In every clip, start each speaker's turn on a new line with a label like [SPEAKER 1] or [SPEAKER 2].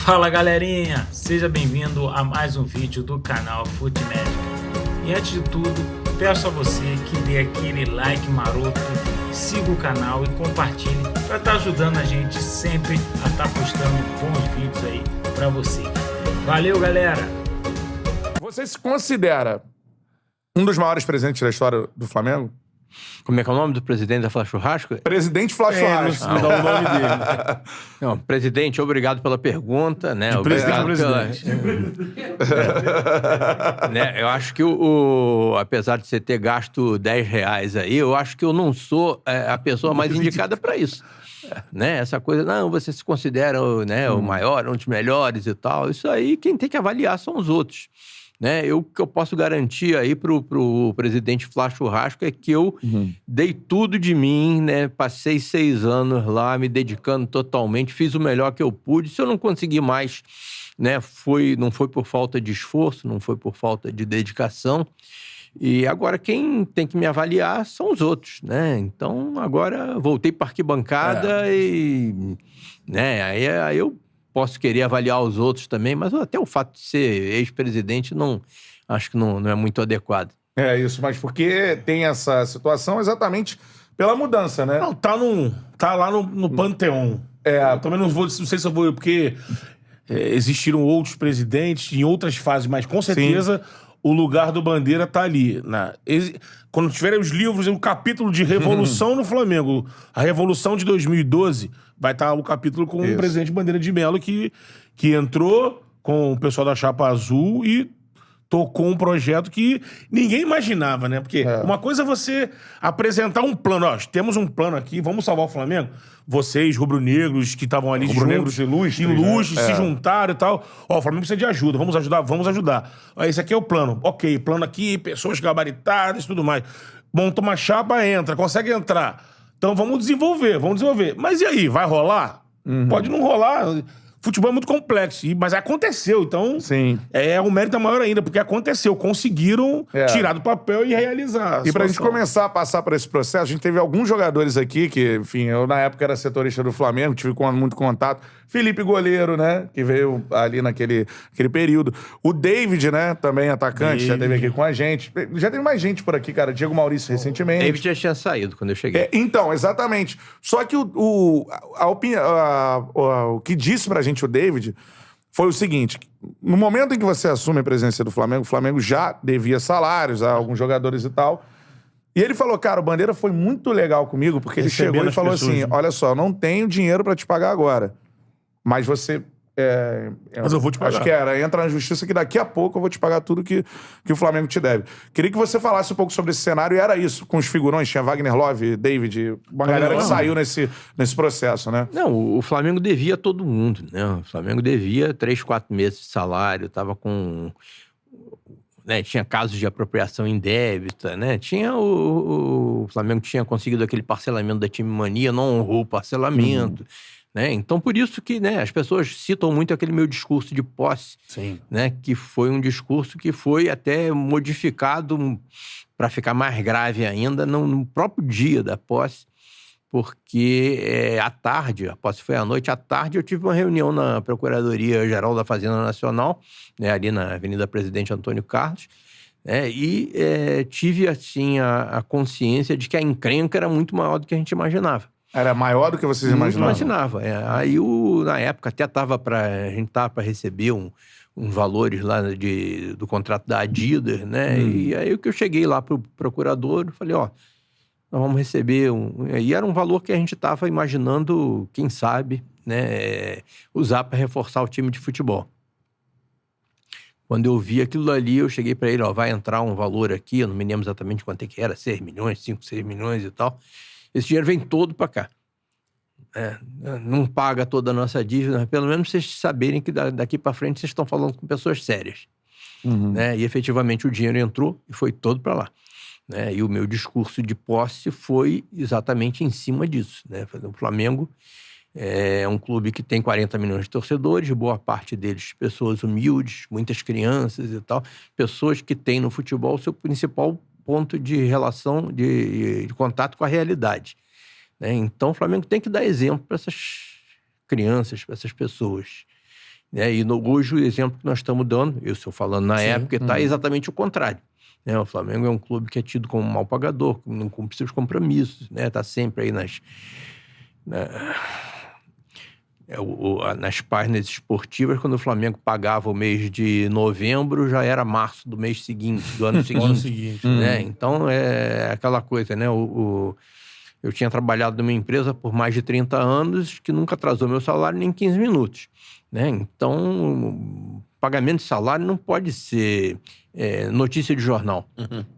[SPEAKER 1] Fala galerinha, seja bem-vindo a mais um vídeo do canal FuteMédica. E antes de tudo, peço a você que dê aquele like maroto, siga o canal e compartilhe para estar ajudando a gente sempre a estar postando bons vídeos aí para você. Valeu galera!
[SPEAKER 2] Você se considera um dos maiores presidentes da história do Flamengo?
[SPEAKER 3] Como é que é o nome do presidente da Flá Churrasco?
[SPEAKER 2] Presidente Flá Churrasco.
[SPEAKER 3] Não dá o nome dele. Não, presidente, obrigado pela pergunta, né? Obrigado
[SPEAKER 4] presidente.
[SPEAKER 3] Né? Eu acho que apesar de você ter gasto R$10 aí, eu acho que eu não sou a pessoa mais indicada para isso. Né? Essa coisa, não, você se considera, né, o maior, um dos melhores e tal. Isso aí, quem tem que avaliar são os outros. Né? O que eu posso garantir aí pro presidente Flá Churrasco é que eu dei tudo de mim, né? Passei 6 anos lá me dedicando totalmente, fiz o melhor que eu pude. Se eu não consegui mais, né? Não foi por falta de esforço, não foi por falta de dedicação. E agora quem tem que me avaliar são os outros, né? Então agora voltei para arquibancada e, né? Aí eu posso querer avaliar os outros também, mas até o fato de ser ex-presidente acho que não é muito adequado.
[SPEAKER 2] É isso, mas porque tem essa situação exatamente pela mudança, né?
[SPEAKER 4] Não, tá lá no Panteão. Eu também não sei se eu vou, porque existiram outros presidentes em outras fases, mas com certeza o lugar do Bandeira tá ali. Quando tiverem os livros, o capítulo de Revolução no Flamengo, a Revolução de 2012, vai estar o capítulo com o presidente Bandeira de Mello, que entrou com o pessoal da Chapa Azul e tocou um projeto que ninguém imaginava, né? Porque uma coisa é você apresentar um plano. Ó, temos um plano aqui, vamos salvar o Flamengo. Vocês, rubro-negros, que estavam ali
[SPEAKER 2] rubro-negros
[SPEAKER 4] juntos, ilustres, se juntaram e tal. Ó, o Flamengo precisa de ajuda, vamos ajudar. Ó, esse aqui é o plano. Ok, plano aqui, pessoas gabaritadas e tudo mais. Monta uma chapa, entra, consegue entrar. Então vamos desenvolver. Mas e aí, vai rolar? Pode não rolar. Futebol é muito complexo, mas aconteceu, então o mérito é maior ainda, porque aconteceu, conseguiram tirar do papel e realizar.
[SPEAKER 2] E pra gente começar a passar por esse processo, a gente teve alguns jogadores aqui que, enfim, eu na época era setorista do Flamengo, tive muito contato. Felipe Goleiro, né, que veio ali naquele período. O David, né, também atacante, já esteve aqui com a gente. Já teve mais gente por aqui, cara, Diego Maurício recentemente.
[SPEAKER 3] David já tinha saído quando eu cheguei.
[SPEAKER 2] Então, exatamente. Só que o que disse pra gente o David foi o seguinte: no momento em que você assume a presidência do Flamengo, o Flamengo já devia salários a alguns jogadores e tal. E ele falou, cara, o Bandeira foi muito legal comigo, porque ele chegou e falou assim, olha só, eu não tenho dinheiro pra te pagar agora, mas você...
[SPEAKER 4] mas eu vou te pagar.
[SPEAKER 2] Acho que entra na justiça que daqui a pouco eu vou te pagar tudo que o Flamengo te deve. Queria que você falasse um pouco sobre esse cenário, e era isso, com os figurões, tinha Wagner Love, David, uma galera que saiu nesse processo, né?
[SPEAKER 3] Não, o Flamengo devia a todo mundo, né? O Flamengo devia 3, 4 meses de salário, tava com... Né, tinha casos de apropriação indébita, né? O Flamengo tinha conseguido aquele parcelamento da Time Mania, não honrou o parcelamento, né? Então, por isso que, né, as pessoas citam muito aquele meu discurso de posse, né? Que foi um discurso que foi até modificado para ficar mais grave ainda no próprio dia da posse, porque à tarde, a posse foi à noite, à tarde eu tive uma reunião na Procuradoria-Geral da Fazenda Nacional, né, ali na Avenida Presidente Antônio Carlos, né, e tive, assim, a consciência de que a encrenca era muito maior do que a gente imaginava.
[SPEAKER 2] Era maior do que vocês imaginavam?
[SPEAKER 3] Aí, na época, até a gente estava para receber uns valores lá do contrato da Adidas, né, e aí que eu cheguei lá pro procurador e falei, nós vamos receber e era um valor que a gente estava imaginando, quem sabe, né, usar para reforçar o time de futebol. Quando eu vi aquilo ali, eu cheguei para ele, vai entrar um valor aqui, eu não me lembro exatamente quanto é que era, 6 milhões, 5, 6 milhões e tal. Esse dinheiro vem todo para cá. Não paga toda a nossa dívida, mas pelo menos vocês saberem que daqui para frente vocês estão falando com pessoas sérias. Né? E efetivamente o dinheiro entrou e foi todo para lá. Né? E o meu discurso de posse foi exatamente em cima disso. Né? O Flamengo é um clube que tem 40 milhões de torcedores, boa parte deles pessoas humildes, muitas crianças e tal, pessoas que têm no futebol o seu principal ponto de relação, de contato com a realidade. Né? Então o Flamengo tem que dar exemplo para essas crianças, para essas pessoas. né? E hoje o exemplo que nós estamos dando, eu estou falando na época, está exatamente o contrário. Né? O Flamengo é um clube que é tido como mal pagador, que não cumpre seus compromissos, né? Está sempre aí nas páginas esportivas. Quando o Flamengo pagava o mês de novembro, já era março do mês seguinte, do ano seguinte. Né? Então, é aquela coisa, né? Eu tinha trabalhado numa empresa por mais de 30 anos que nunca atrasou meu salário nem 15 minutos. Né? Então, pagamento de salário não pode ser notícia de jornal.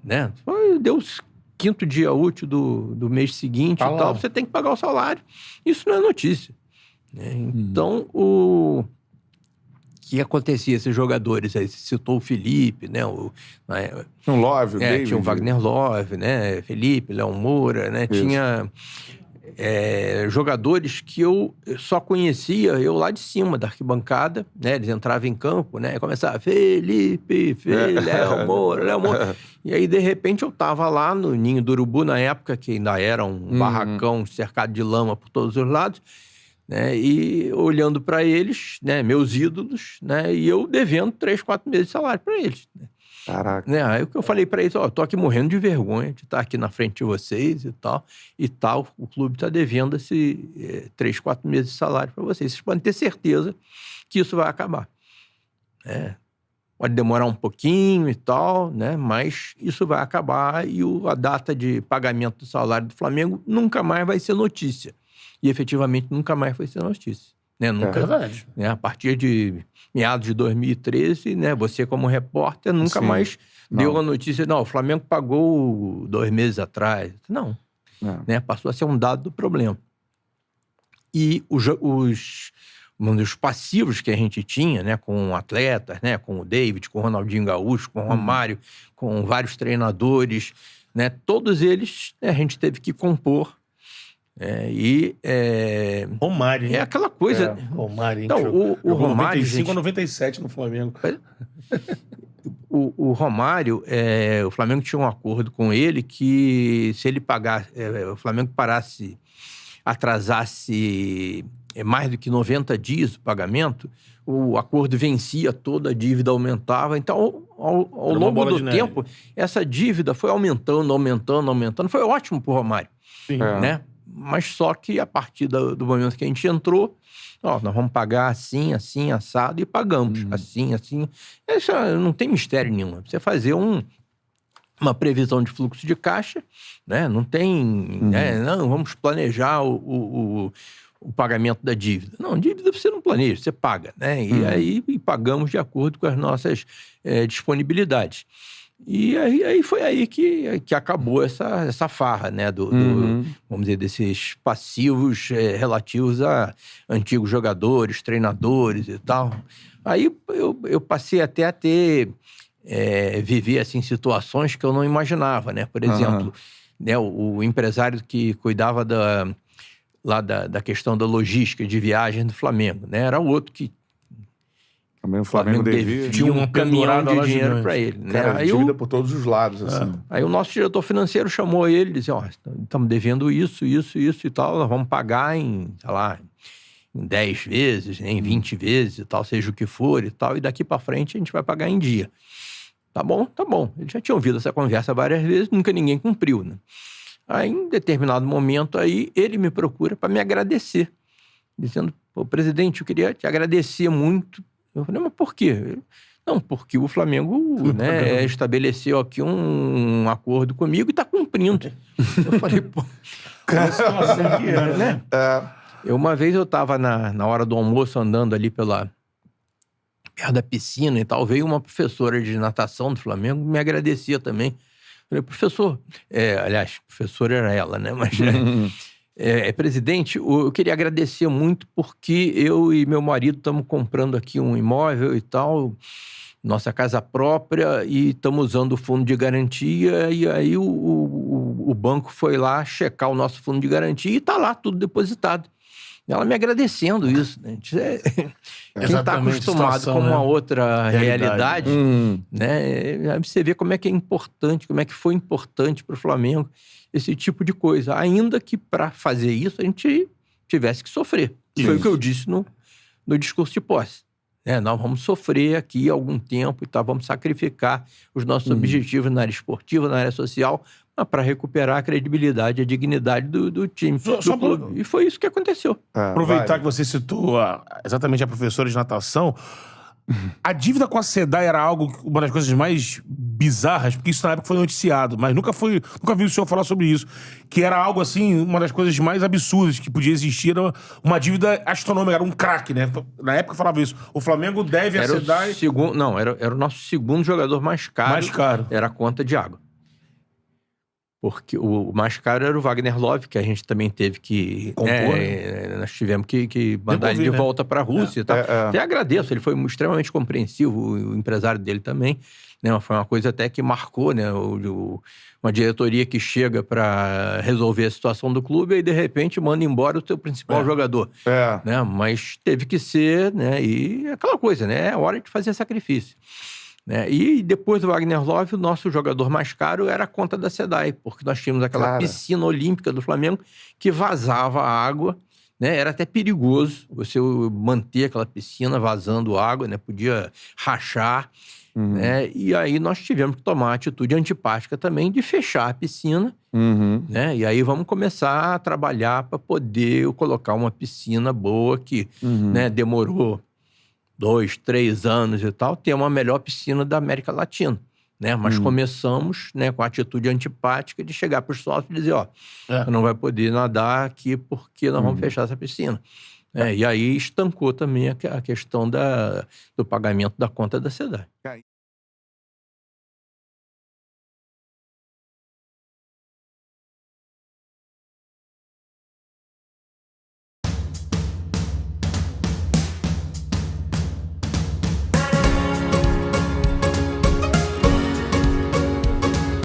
[SPEAKER 3] Né? Deu o 5º dia útil do mês seguinte e tal, você tem que pagar o salário. Isso não é notícia. Né? Então, o que acontecia? Esses jogadores, aí, você citou o Felipe, né?
[SPEAKER 2] Tinha o Love, o David.
[SPEAKER 3] Tinha o Wagner Love, né? Felipe, Léo Moura, né?
[SPEAKER 2] Isso.
[SPEAKER 3] Tinha jogadores que eu só conhecia eu lá de cima da arquibancada, né? Eles entravam em campo, né? E começava Felipe, Léo Moura. E aí, de repente, eu tava lá no Ninho do Urubu, na época, que ainda era um barracão cercado de lama por todos os lados, né? E olhando para eles, né? Meus ídolos, né? E eu devendo 3, 4 meses de salário para eles, né?
[SPEAKER 2] Caraca.
[SPEAKER 3] Né? Aí o que eu falei para eles, tô aqui morrendo de vergonha de estar aqui na frente de vocês e tal, o clube está devendo 3, 4 meses de salário para vocês. Vocês podem ter certeza que isso vai acabar. Pode demorar um pouquinho e tal, né? Mas isso vai acabar e a data de pagamento do salário do Flamengo nunca mais vai ser notícia. E efetivamente nunca mais foi ser notícia. Né? Nunca,
[SPEAKER 4] verdade.
[SPEAKER 3] Né? A partir de meados de 2013, né? Você como repórter nunca mais deu a notícia, não, o Flamengo pagou 2 meses atrás. Não. Né? Passou a ser um dado do problema. E um dos passivos que a gente tinha, né? Com atletas, né? Com o David, com o Ronaldinho Gaúcho, com o Romário, com vários treinadores, né? Todos eles, né? A gente teve que compor.
[SPEAKER 4] Romário,
[SPEAKER 3] é aquela coisa.
[SPEAKER 4] Romário,
[SPEAKER 3] então, o Romário,
[SPEAKER 4] 95 a 97 no Flamengo.
[SPEAKER 3] O Romário, o Flamengo tinha um acordo com ele que se ele pagasse, o Flamengo atrasasse mais do que 90 dias o pagamento, o acordo vencia, toda a dívida aumentava. Então, ao longo do tempo, essa dívida foi aumentando. Foi ótimo pro Romário.
[SPEAKER 4] Sim.
[SPEAKER 3] Né? Mas só que a partir do momento que a gente entrou, nós vamos pagar assim, assim, assado, e pagamos assim. Isso não tem mistério nenhum. Você fazer uma previsão de fluxo de caixa, né? Não tem... Né? Não, vamos planejar o pagamento da dívida. Não, dívida você não planeja, você paga, né? E aí pagamos de acordo com as nossas disponibilidades. E aí foi aí que acabou essa farra, né? Vamos dizer, desses passivos relativos a antigos jogadores, treinadores e tal. Aí eu passei até a viver assim, situações que eu não imaginava, né? Por exemplo, né, o empresário que cuidava da questão da logística de viagem do Flamengo, né? Era outro que
[SPEAKER 2] também o Flamengo devia.
[SPEAKER 3] Tinha um caminhão de dinheiro para ele. Né?
[SPEAKER 2] Cara, dívida por todos os lados, assim.
[SPEAKER 3] Aí o nosso diretor financeiro chamou ele e disse, estamos devendo isso e tal, nós vamos pagar em 10 vezes, em 20 vezes e tal, seja o que for e tal, e daqui para frente a gente vai pagar em dia. Tá bom. Eles já tinham ouvido essa conversa várias vezes, nunca ninguém cumpriu, né? Aí, em determinado momento, aí, ele me procura para me agradecer, dizendo, presidente, eu queria te agradecer muito. Eu falei, mas por quê? Não, porque o Flamengo estabeleceu aqui um acordo comigo e está cumprindo. Eu falei, pô... né? Uma vez eu estava na hora do almoço andando ali perto da piscina e tal, veio uma professora de natação do Flamengo me agradecia também. Eu falei, professor... aliás, professora era ela, né? Mas... presidente, eu queria agradecer muito porque eu e meu marido estamos comprando aqui um imóvel e tal, nossa casa própria, e estamos usando o fundo de garantia, e aí o banco foi lá checar o nosso fundo de garantia e está lá tudo depositado. Ela me agradecendo isso, né? Quem está acostumado com uma outra realidade, né? Aí você vê como é que é importante, como é que foi importante para o Flamengo esse tipo de coisa. Ainda que para fazer isso a gente tivesse que sofrer. Isso. Foi o que eu disse no discurso de posse. Nós vamos sofrer aqui algum tempo e tal, vamos sacrificar os nossos objetivos na área esportiva, na área social, para recuperar a credibilidade e a dignidade do time.
[SPEAKER 4] Só
[SPEAKER 3] clube. E foi isso que aconteceu.
[SPEAKER 4] Aproveitar que você citou exatamente a professora de natação, a dívida com a SEDAI era uma das coisas mais bizarras, porque isso na época foi noticiado, mas nunca vi o senhor falar sobre isso, que era algo assim, uma das coisas mais absurdas que podia existir, era uma dívida astronômica, era um craque, né? Na época falava isso, o Flamengo deve a SEDAI...
[SPEAKER 3] Era o nosso segundo jogador mais caro.
[SPEAKER 4] Mais caro.
[SPEAKER 3] Era a conta de água. Porque o mais caro era o Wagner Love, que a gente também teve que...
[SPEAKER 4] compor,
[SPEAKER 3] nós tivemos que mandar ele de volta para a Rússia e tal. Até agradeço, ele foi extremamente compreensivo, o empresário dele também. Né? Foi uma coisa até que marcou, né? Uma diretoria que chega para resolver a situação do clube e, de repente, manda embora o seu principal jogador. Né? Mas teve que ser, né? E aquela coisa, né? É hora de fazer sacrifício. Né? E depois do Wagner Love, o nosso jogador mais caro era a conta da SEDAI, porque nós tínhamos aquela piscina olímpica do Flamengo que vazava água, né? Era até perigoso você manter aquela piscina vazando água, né? Podia rachar, né? E aí nós tivemos que tomar a atitude antipática também de fechar a piscina, né? E aí vamos começar a trabalhar para poder colocar uma piscina boa que né, demorou 2, 3 anos e tal, ter uma melhor piscina da América Latina, né? Mas começamos, né, com a atitude antipática de chegar para os sócios e dizer, você não vai poder nadar aqui porque nós vamos fechar essa piscina. E aí estancou também a questão do pagamento da conta da SEDAI.